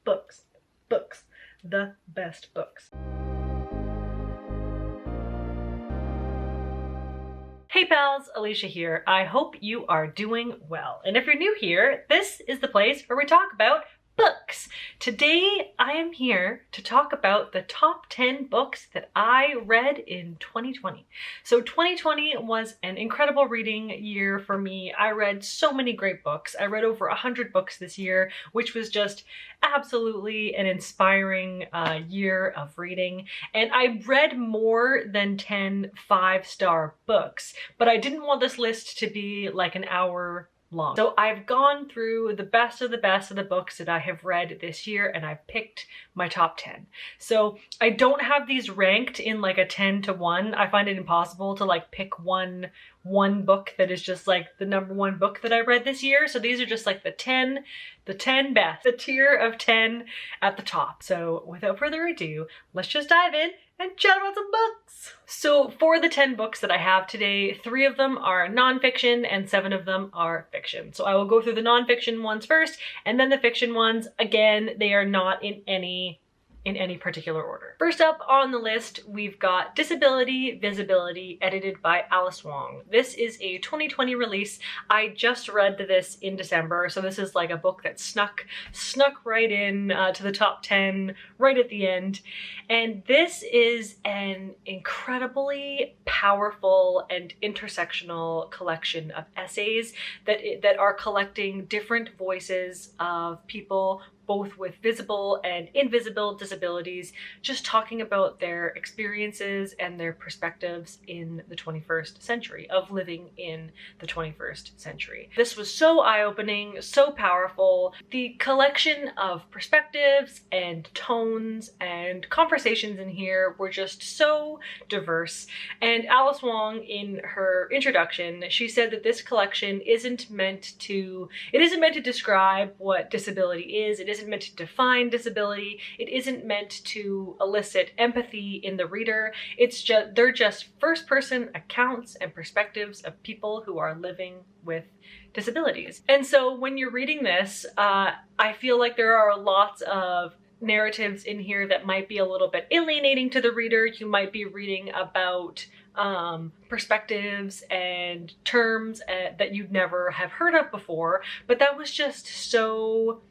books, books, the best books. Hey pals, Alicia here. I hope you are doing well. And if you're new here, this is the place where we talk about books. Today I am here to talk about the top 10 books that I read in 2020. So 2020 was an incredible reading year for me. I read so many great books. I read over 100 books this year, which was just absolutely an inspiring year of reading. And I read more than 10 5-star books, but I didn't want this list to be like an hour long. So I've gone through the best of the books that I have read this year, and I've picked my top 10. So I don't have these ranked in like a 10 to 1. I find it impossible to like pick one book that is just like the number one book that I read this year. So these are just like the 10 best, the tier of 10 at the top. So without further ado, let's just dive in and chat about some books. So for the 10 books that I have today, 3 of them are nonfiction and 7 of them are fiction. So I will go through the nonfiction ones first and then the fiction ones. Again, they are not in any particular order. First up on the list, we've got Disability Visibility, edited by Alice Wong. This is a 2020 release. I just read this in December, so this is like a book that snuck right in to the top 10 right at the end. And this is an incredibly powerful and intersectional collection of essays that are collecting different voices of people both with visible and invisible disabilities, just talking about their experiences and their perspectives in the 21st century, of living in the 21st century. This was so eye-opening, so powerful. The collection of perspectives and tones and conversations in here were just so diverse. And Alice Wong, in her introduction, she said that this collection isn't meant to describe what disability is. It isn't meant to define disability. It isn't meant to elicit empathy in the reader. They're just first-person accounts and perspectives of people who are living with disabilities. And so when you're reading this, I feel like there are lots of narratives in here that might be a little bit alienating to the reader. You might be reading about perspectives and terms that you'd never have heard of before, but that was just so...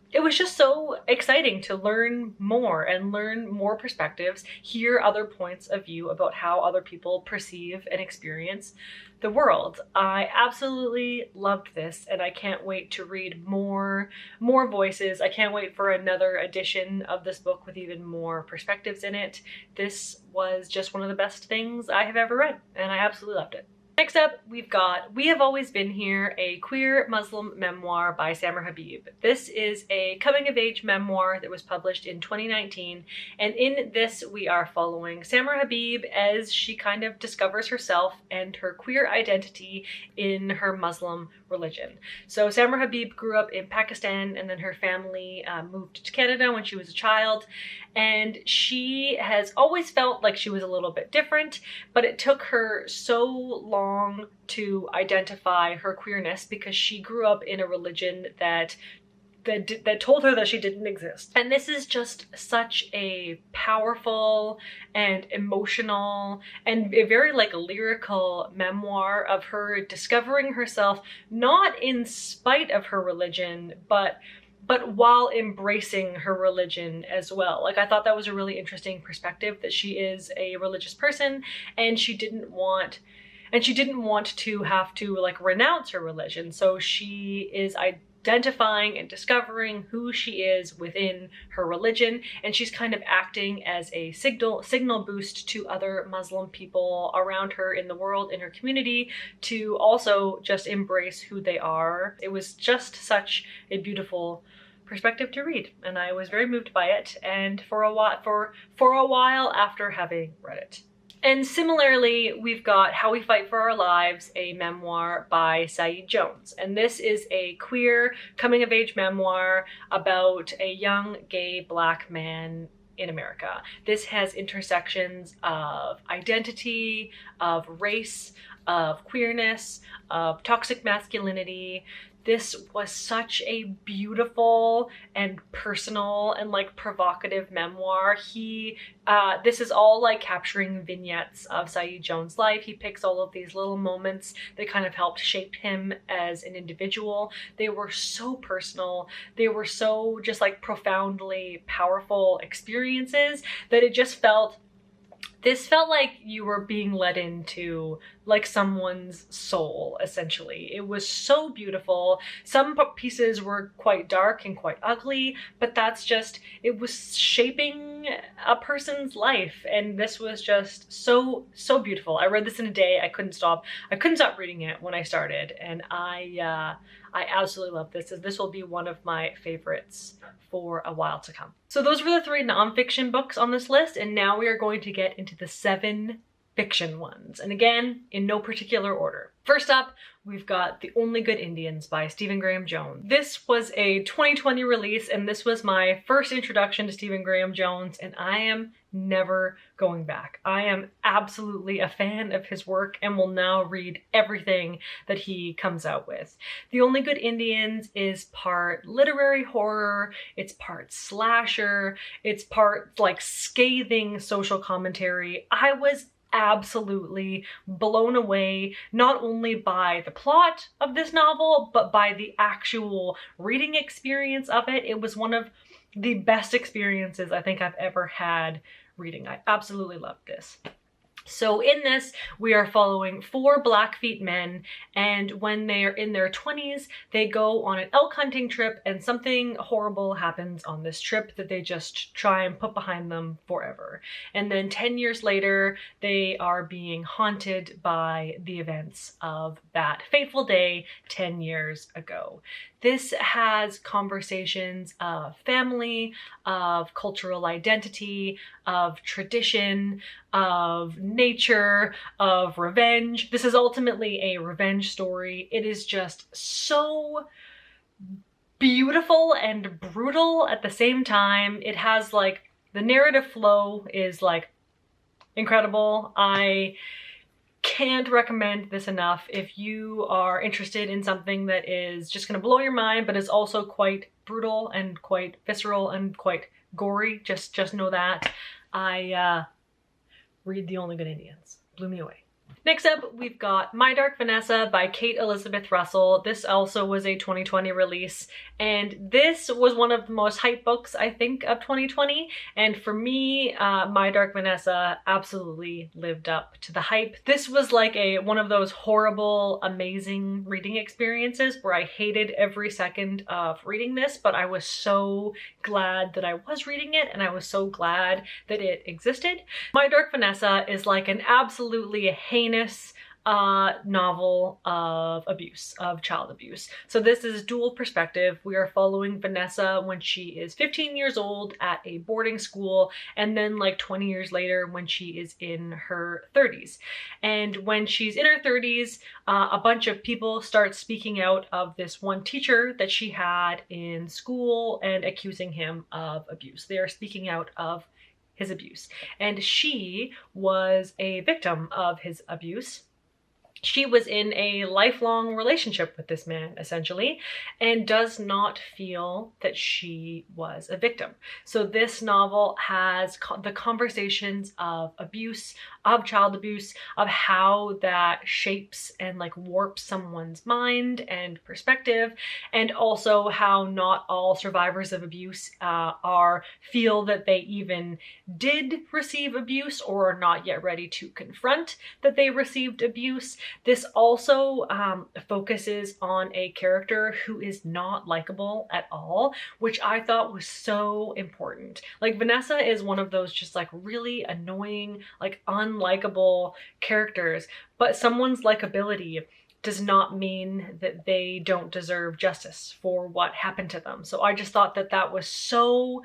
It was just so exciting to learn more and learn more perspectives, hear other points of view about how other people perceive and experience the world. I absolutely loved this, and I can't wait to read more voices. I can't wait for another edition of this book with even more perspectives in it. This was just one of the best things I have ever read, and I absolutely loved it. Next up, we've got We Have Always Been Here, a queer Muslim memoir by Samra Habib. This is a coming-of-age memoir that was published in 2019, and in this we are following Samra Habib as she kind of discovers herself and her queer identity in her Muslim religion. So Samra Habib grew up in Pakistan, and then her family moved to Canada when she was a child, and she has always felt like she was a little bit different, but it took her so long to identify her queerness because she grew up in a religion that told her that she didn't exist. And this is just such a powerful and emotional and a very like lyrical memoir of her discovering herself, not in spite of her religion, but while embracing her religion as well. Like, I thought that was a really interesting perspective, that she is a religious person and she didn't want to have to like renounce her religion. So she is identifying and discovering who she is within her religion, and she's kind of acting as a signal boost to other Muslim people around her in the world, in her community, to also just embrace who they are. It was just such a beautiful perspective to read, and I was very moved by it, and for a while after having read it. And similarly, we've got How We Fight for Our Lives, a memoir by Saeed Jones. And this is a queer coming-of-age memoir about a young gay black man in America. This has intersections of identity, of race, of queerness, of toxic masculinity. This was such a beautiful and personal and like provocative memoir. This is all like capturing vignettes of Saeed Jones' life. He picks all of these little moments that kind of helped shape him as an individual. They were so personal. They were so just like profoundly powerful experiences that it just felt, this felt like you were being let into like someone's soul, essentially. It was so beautiful. Some pieces were quite dark and quite ugly, but that's just, it was shaping a person's life. And this was just so, so beautiful. I read this in a day. I couldn't stop reading it when I started. And I absolutely love this. This will be one of my favorites for a while to come. So those were the 3 nonfiction books on this list, and now we are going to get into the 7 fiction ones. And again, in no particular order. First up, we've got The Only Good Indians by Stephen Graham Jones. This was a 2020 release, and this was my first introduction to Stephen Graham Jones, and I am never going back. I am absolutely a fan of his work and will now read everything that he comes out with. The Only Good Indians is part literary horror, it's part slasher, it's part like scathing social commentary. I was absolutely blown away, not only by the plot of this novel, but by the actual reading experience of it. It was one of the best experiences I think I've ever had reading. I absolutely loved this. So in this, we are following 4 Blackfeet men, and when they are in their 20s, they go on an elk hunting trip, and something horrible happens on this trip that they just try and put behind them forever. And then 10 years later, they are being haunted by the events of that fateful day 10 years ago. This has conversations of family, of cultural identity, of tradition, of nature, of revenge. This is ultimately a revenge story. It is just so beautiful and brutal at the same time. It has like, the narrative flow is like incredible. I can't recommend this enough. If you are interested in something that is just gonna blow your mind, but is also quite brutal and quite visceral and quite gory, just know that. Read The Only Good Indians. Blew me away. Next up, we've got My Dark Vanessa by Kate Elizabeth Russell. This also was a 2020 release, and this was one of the most hyped books, I think, of 2020. And for me, My Dark Vanessa absolutely lived up to the hype. This was like one of those horrible, amazing reading experiences where I hated every second of reading this, but I was so glad that I was reading it, and I was so glad that it existed. My Dark Vanessa is like an absolutely heinous novel of abuse, of child abuse. So this is dual perspective. We are following Vanessa when she is 15 years old at a boarding school, and then like 20 years later when she is in her 30s. And when she's in her 30s, a bunch of people start speaking out of this one teacher that she had in school and accusing him of abuse. They are speaking out of his abuse. And she was a victim of his abuse. She was in a lifelong relationship with this man, essentially, and does not feel that she was a victim. So this novel has the conversations of abuse, of child abuse, of how that shapes and like warps someone's mind and perspective, and also how not all survivors of abuse feel that they even did receive abuse or are not yet ready to confront that they received abuse. This also focuses on a character who is not likable at all, which I thought was so important. Like, Vanessa is one of those just like really annoying, like unlikable characters, but someone's likability does not mean that they don't deserve justice for what happened to them. So I just thought that that was so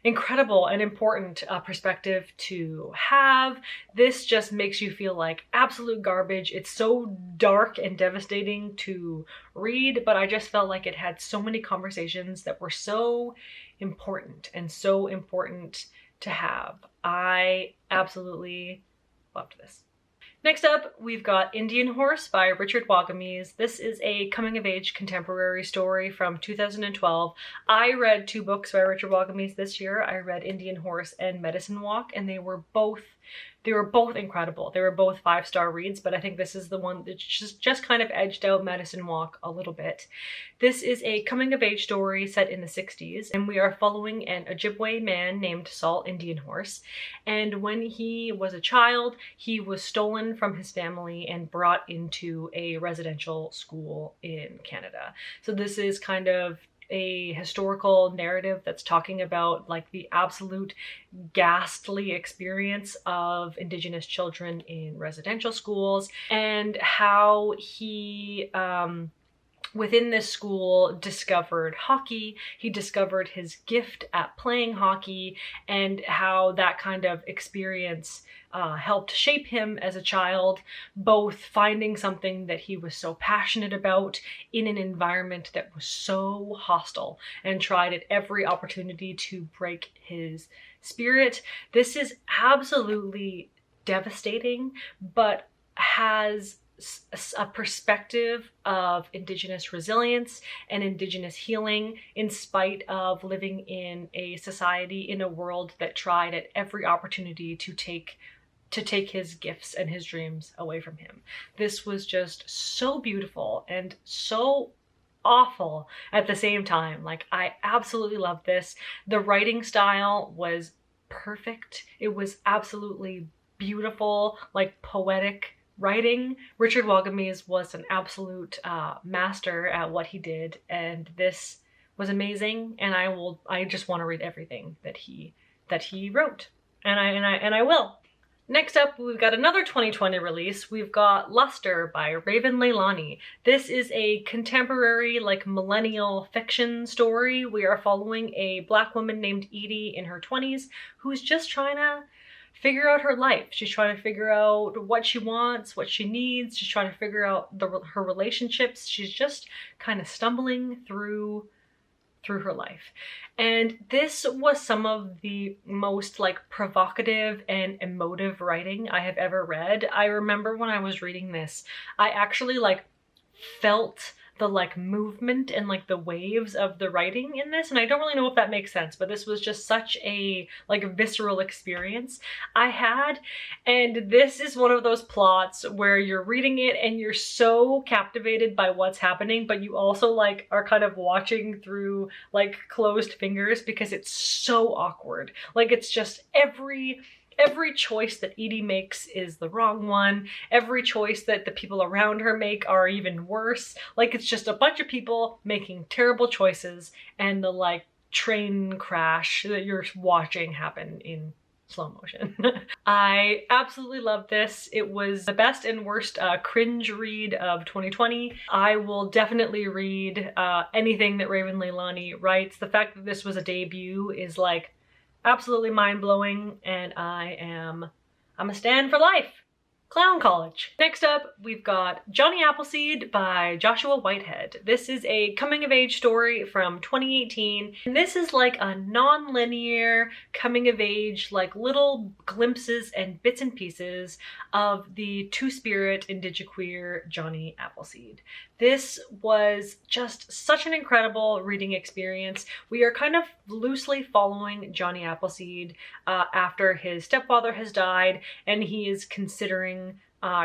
incredible and important perspective to have. This just makes you feel like absolute garbage. It's so dark and devastating to read, but I just felt like it had so many conversations that were so important and so important to have. I absolutely loved this. Next up, we've got Indian Horse by Richard Wagamese. This is a coming-of-age contemporary story from 2012. I read 2 books by Richard Wagamese this year. I read Indian Horse and Medicine Walk, and they were both incredible. They were both 5-star reads, but I think this is the one that just kind of edged out Medicine Walk a little bit. This is a coming-of-age story set in the 60s, and we are following an Ojibwe man named Saul Indian Horse. And when he was a child, he was stolen from his family and brought into a residential school in Canada. So this is kind of a historical narrative that's talking about like the absolute ghastly experience of Indigenous children in residential schools, and how he within this school discovered hockey. He discovered his gift at playing hockey, and how that kind of experience helped shape him as a child, both finding something that he was so passionate about in an environment that was so hostile, and tried at every opportunity to break his spirit. This is absolutely devastating, but has a perspective of Indigenous resilience and Indigenous healing, in spite of living in a society, in a world that tried at every opportunity to take his gifts and his dreams away from him. This was just so beautiful and so awful at the same time. Like, I absolutely loved this. The writing style was perfect. It was absolutely beautiful, like poetic writing. Richard Wagamese was an absolute master at what he did, and this was amazing. And I just want to read everything that he wrote, and I will. Next up, we've got another 2020 release. We've got Luster by Leilani. This is a contemporary, like, millennial fiction story. We are following a Black woman named Edie in her 20s who's just trying to figure out her life. She's trying to figure out what she wants, what she needs. She's trying to figure out her relationships. She's just kind of stumbling through her life. And this was some of the most like provocative and emotive writing I have ever read. I remember when I was reading this, I actually like felt the like movement and like the waves of the writing in this, and I don't really know if that makes sense, but this was just such a like visceral experience I had. And this is one of those plots where you're reading it and you're so captivated by what's happening, but you also like are kind of watching through like closed fingers because it's so awkward. Like, it's just every choice that Edie makes is the wrong one. Every choice that the people around her make are even worse. Like, it's just a bunch of people making terrible choices, and the like train crash that you're watching happen in slow motion. I absolutely loved this. It was the best and worst cringe read of 2020. I will definitely read anything that Leilani writes. The fact that this was a debut is like absolutely mind-blowing, and I'm a stan for life. Clown College. Next up, we've got Jonny Appleseed by Joshua Whitehead. This is a coming-of-age story from 2018. And this is like a non-linear coming-of-age, like little glimpses and bits and pieces of the two-spirit indigiqueer Jonny Appleseed. This was just such an incredible reading experience. We are kind of loosely following Jonny Appleseed after his stepfather has died, and he is considering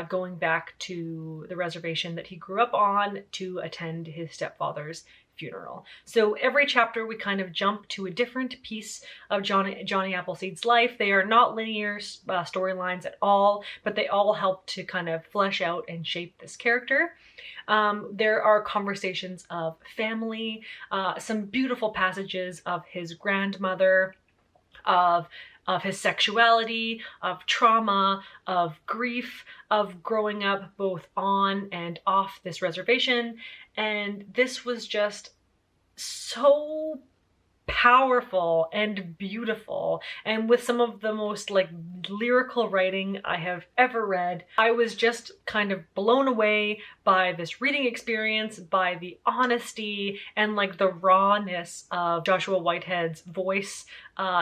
going back to the reservation that he grew up on to attend his stepfather's funeral. So every chapter we kind of jump to a different piece of Jonny Appleseed's life. They are not linear storylines at all, but they all help to kind of flesh out and shape this character. There are conversations of family, some beautiful passages of his grandmother, of his sexuality, of trauma, of grief, of growing up both on and off this reservation. And this was just so powerful and beautiful, and with some of the most like lyrical writing I have ever read. I was just kind of blown away by this reading experience, by the honesty and like the rawness of Joshua Whitehead's voice.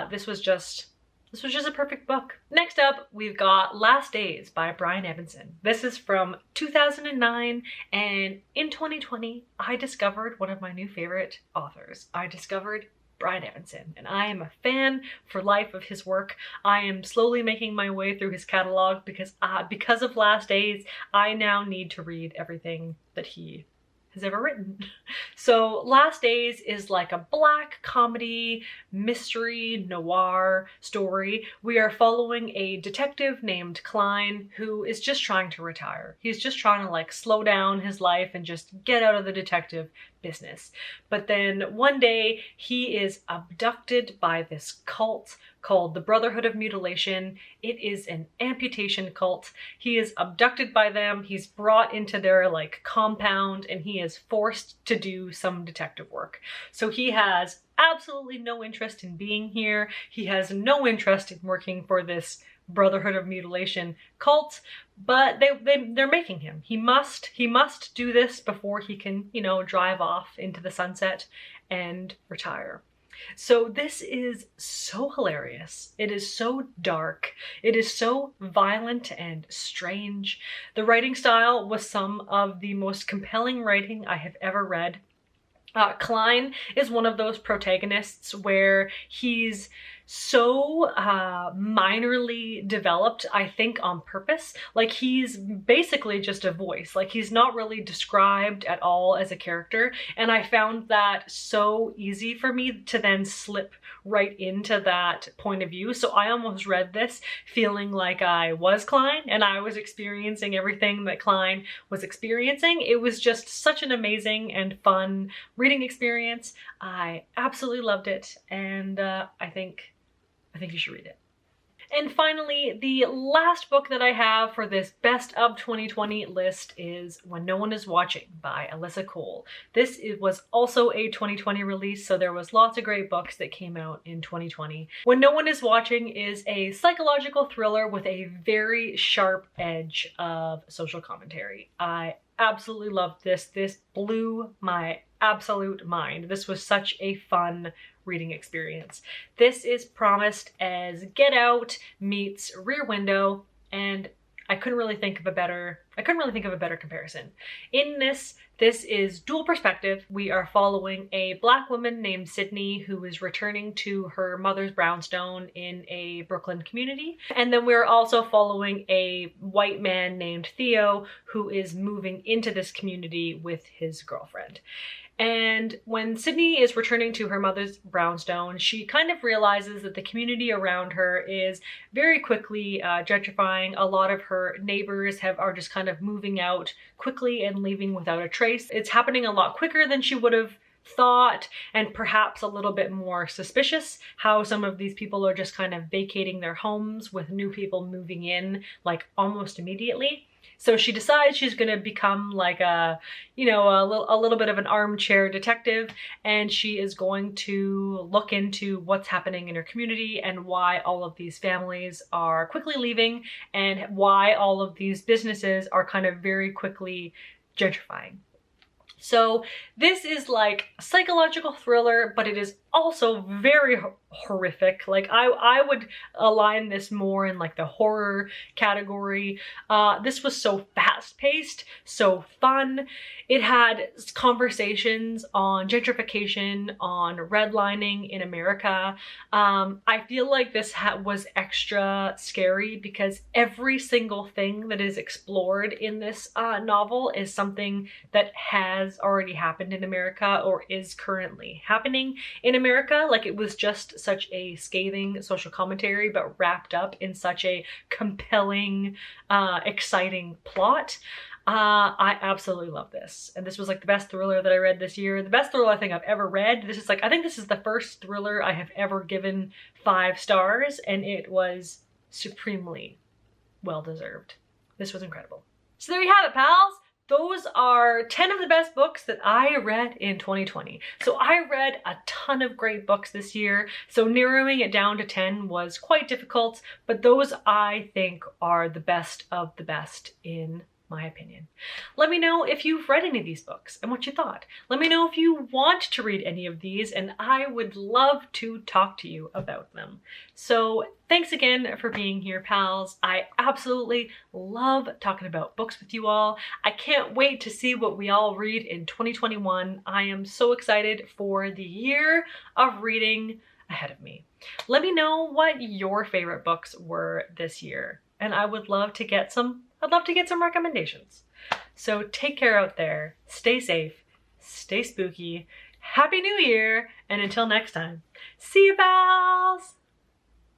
This was just This was just a perfect book. Next up, we've got Last Days by Brian Evenson. This is from 2009, and in 2020, I discovered one of my new favorite authors. I discovered Brian Evenson, and I am a fan for life of his work. I am slowly making my way through his catalog because of Last Days, I now need to read everything that he has ever written. So Last Days is like a black comedy, mystery, noir story. We are following a detective named Klein who is just trying to retire. He's just trying to like slow down his life and just get out of the detective business. But then one day he is abducted by this cult called the Brotherhood of Mutilation. It is an amputation cult. He is abducted by them. He's brought into their like compound and he is forced to do some detective work. So he has absolutely no interest in being here. He has no interest in working for this Brotherhood of Mutilation cult, but they're making him. He must do this before he can, you know, drive off into the sunset and retire. So this is so hilarious. It is so dark. It is so violent and strange. The writing style was some of the most compelling writing I have ever read. Klein is one of those protagonists where he's so minorly developed, I think on purpose. Like he's basically just a voice. Like he's not really described at all as a character. And I found that so easy for me to then slip right into that point of view. So I almost read this feeling like I was Klein and I was experiencing everything that Klein was experiencing. It was just such an amazing and fun reading experience. I absolutely loved it, and I think you should read it. And finally, the last book that I have for this best of 2020 list is When No One Is Watching by Alyssa Cole. This was also a 2020 release, so there was lots of great books that came out in 2020. When No One Is Watching is a psychological thriller with a very sharp edge of social commentary. I absolutely loved this. This blew my absolute mind. This was such a fun reading experience. This is promised as Get Out meets Rear Window, and I couldn't really think of a better comparison. In this is dual perspective. We are following a black woman named Sydney who is returning to her mother's brownstone in a Brooklyn community. And then we're also following a white man named Theo who is moving into this community with his girlfriend. And when Sydney is returning to her mother's brownstone, she kind of realizes that the community around her is very quickly gentrifying. A lot of her neighbors are just kind of moving out quickly and leaving without a trace. It's happening a lot quicker than she would have thought, and perhaps a little bit more suspicious how some of these people are just kind of vacating their homes with new people moving in like almost immediately. So she decides she's going to become like a little bit of an armchair detective, and she is going to look into what's happening in her community and why all of these families are quickly leaving and why all of these businesses are kind of very quickly gentrifying. So this is like a psychological thriller, but it is also very horrific. Like I would align this more in like the horror category. This was so fast-paced, so fun. It had conversations on gentrification, on redlining in America. I feel like this was extra scary because every single thing that is explored in this novel is something that has already happened in America or is currently happening in America. Like it was just such a scathing social commentary, but wrapped up in such a compelling, exciting plot. I absolutely love this. And this was like the best thriller that I read this year. The best thriller I think I've ever read. This is like, I think this is the first thriller I have ever given 5 stars, and it was supremely well deserved. This was incredible. So there you have it, pals. Those are 10 of the best books that I read in 2020. So I read a ton of great books this year, so narrowing it down to 10 was quite difficult, but those I think are the best of the best in my opinion. Let me know if you've read any of these books and what you thought. Let me know if you want to read any of these, and I would love to talk to you about them. So thanks again for being here, pals. I absolutely love talking about books with you all. I can't wait to see what we all read in 2021. I am so excited for the year of reading ahead of me. Let me know what your favorite books were this year, and I would love to get some recommendations. So take care out there, stay safe, stay spooky, Happy New Year, and until next time, see you, pals!